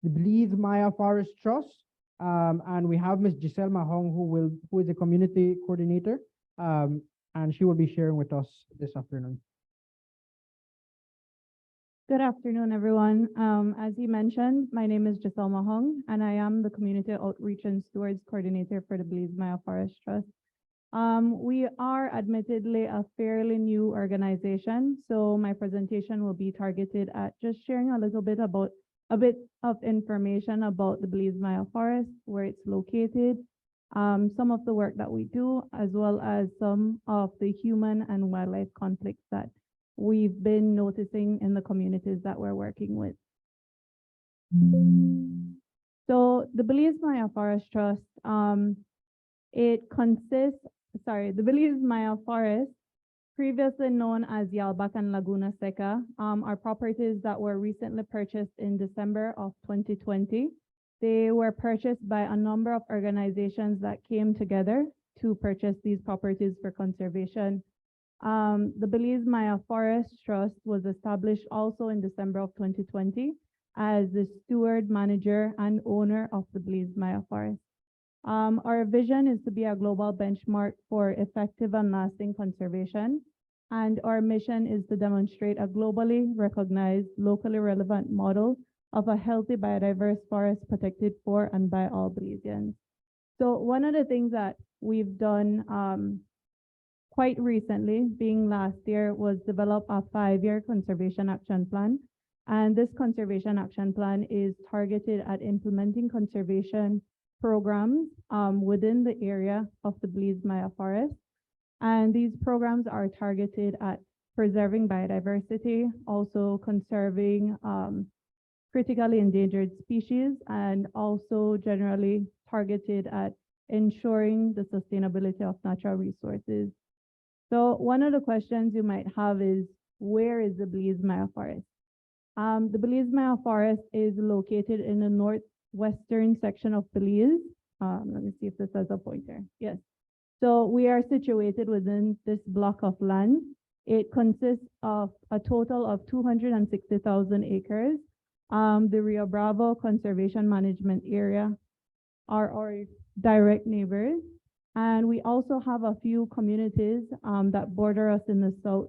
the Belize Maya Forest Trust, and we have Ms. Giselle Mahong, who is a community coordinator, and she will be sharing with us this afternoon. Good afternoon, everyone. As you mentioned, my name is Giselle Mahong, and I am the Community Outreach and Stewards Coordinator for the Belize Maya Forest Trust. We are admittedly a fairly new organization, so my presentation will be targeted at just sharing a bit of information about the Belize Maya Forest, where it's located, some of the work that we do, as well as some of the human and wildlife conflicts that we've been noticing in the communities that we're working with. So the Belize Maya Forest Trust, the Belize Maya Forest, previously known as Yalbak and Laguna Seca, are properties that were recently purchased in December of 2020. They were purchased by a number of organizations that came together to purchase these properties for conservation. The Belize Maya Forest Trust was established also in December of 2020 as the steward, manager, and owner of the Belize Maya Forest. Our vision is to be a global benchmark for effective and lasting conservation, and our mission is to demonstrate a globally recognized, locally relevant model of a healthy biodiverse forest protected for and by all Belizeans. So one of the things that we've done quite recently, being last year, was develop a 5-year conservation action plan. And this conservation action plan is targeted at implementing conservation programs within the area of the Belize Maya Forest. And these programs are targeted at preserving biodiversity, also conserving critically endangered species, and also generally targeted at ensuring the sustainability of natural resources. So one of the questions you might have is, where is the Belize Maya Forest? The Belize Maya Forest is located in the northwestern section of Belize. Let me see if this has a pointer. Yes. So we are situated within this block of land. It consists of a total of 260,000 acres. The Rio Bravo Conservation Management Area are our direct neighbors. And we also have a few communities that border us in the south,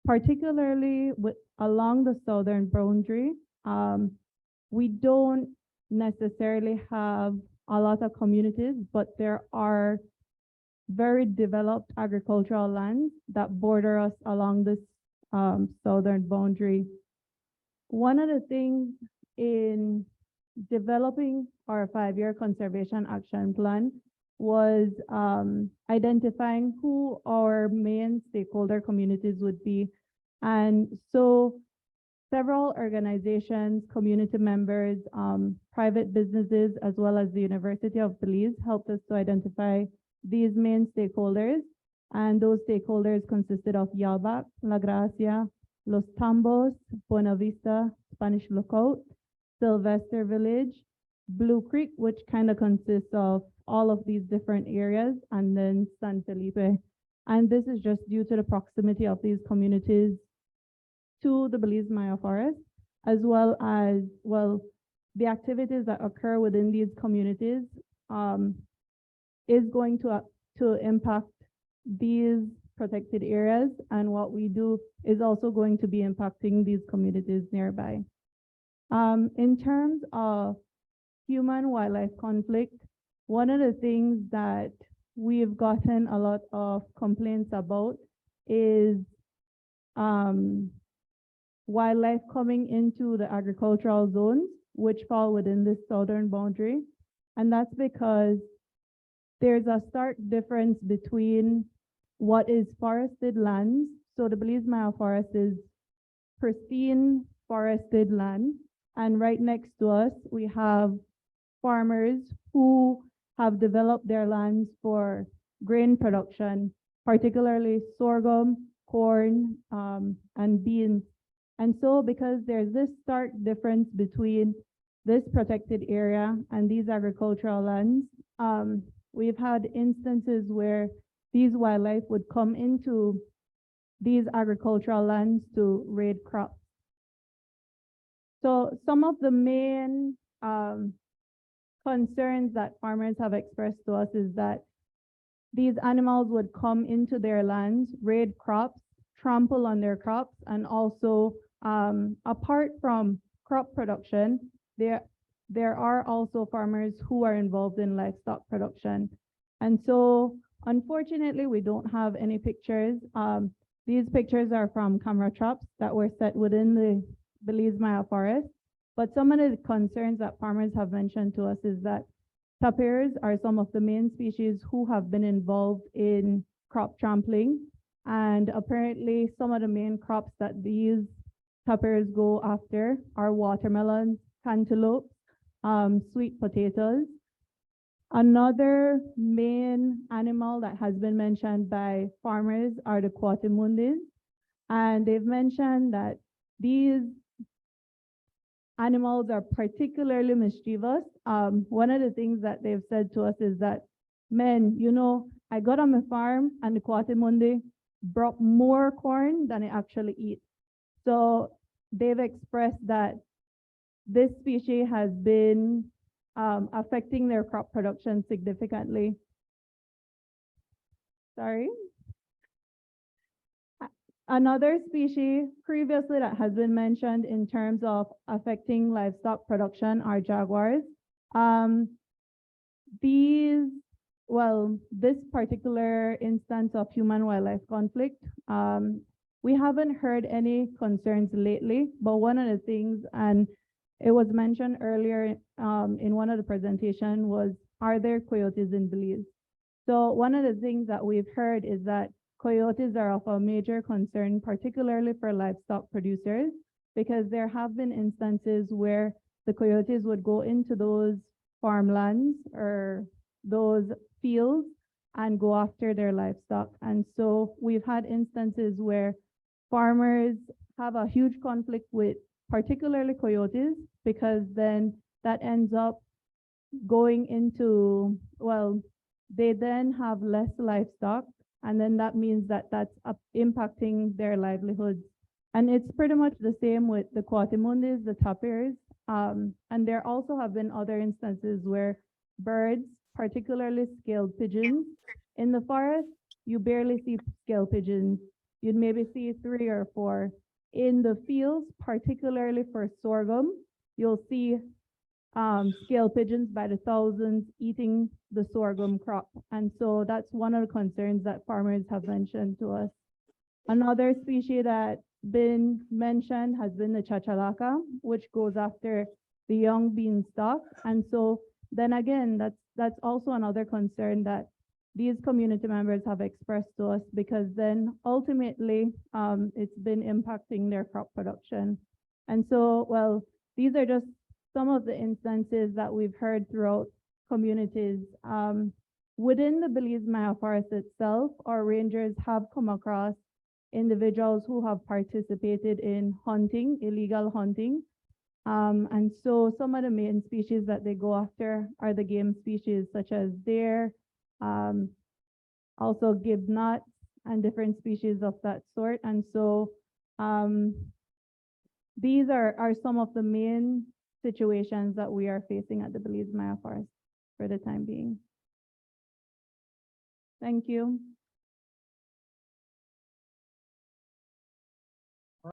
particularly along the southern boundary. We don't necessarily have a lot of communities, but there are very developed agricultural lands that border us along this southern boundary. One of the things in developing our 5-year conservation action plan was identifying who our main stakeholder communities would be. And so several organizations, community members, private businesses, as well as the University of Belize helped us to identify these main stakeholders. And those stakeholders consisted of Yalbak, La Gracia, Los Tambos, Buena Vista, Spanish Lookout, Sylvester Village, Blue Creek, which kind of consists of all of these different areas, and then San Felipe. And this is just due to the proximity of these communities to the Belize Maya Forest, as well as, the activities that occur within these communities is going to impact these protected areas, and what we do is also going to be impacting these communities nearby. In terms of human-wildlife conflict, one of the things that we've gotten a lot of complaints about is wildlife coming into the agricultural zones, which fall within this southern boundary. And that's because there's a stark difference between what is forested lands. So the Belize Maya Forest is pristine forested land. And right next to us, we have farmers who have developed their lands for grain production, particularly sorghum, corn, and beans. And so because there's this stark difference between this protected area and these agricultural lands, we've had instances where these wildlife would come into these agricultural lands to raid crops. So some of the main concerns that farmers have expressed to us is that these animals would come into their lands, raid crops, trample on their crops, and also, apart from crop production, there are also farmers who are involved in livestock production. And so, unfortunately, we don't have any pictures. These pictures are from camera traps that were set within the Belize Maya Forest. But some of the concerns that farmers have mentioned to us is that tapirs are some of the main species who have been involved in crop trampling. And apparently some of the main crops that these tapirs go after are watermelons, cantaloupes, sweet potatoes. Another main animal that has been mentioned by farmers are the coatimundis. And they've mentioned that these animals are particularly mischievous. One of the things that they've said to us is that, man, I got on my farm and the coatimundi brought more corn than I actually eat. So they've expressed that this species has been affecting their crop production significantly. Sorry. Another species previously that has been mentioned in terms of affecting livestock production are jaguars. This particular instance of human-wildlife conflict, we haven't heard any concerns lately, but one of the things, and it was mentioned earlier in one of the presentation, was, are there coyotes in Belize? So one of the things that we've heard is that coyotes are of a major concern, particularly for livestock producers, because there have been instances where the coyotes would go into those farmlands or those fields and go after their livestock. And so we've had instances where farmers have a huge conflict with particularly coyotes, because then that ends up going into, they then have less livestock, and then that means that that's impacting their livelihoods. And it's pretty much the same with the coatimundis, the tapirs, and there also have been other instances where birds, particularly scaled pigeons, in the forest, you barely see scaled pigeons. You'd maybe see 3 or 4. In the fields, particularly for sorghum, you'll see scale pigeons by the thousands eating the sorghum crop. And so that's one of the concerns that farmers have mentioned to us. Another species that's been mentioned has been the chachalaca, which goes after the young beanstalk. And so then again, that's also another concern that these community members have expressed to us, because then ultimately it's been impacting their crop production. And so, these are just some of the instances that we've heard throughout communities. Within the Belize Maya Forest itself, our rangers have come across individuals who have participated in hunting, illegal hunting. And so some of the main species that they go after are the game species such as deer, also gibnuts and different species of that sort. And so these are some of the main situations that we are facing at the Belize Maya Forest for the time being. Thank you.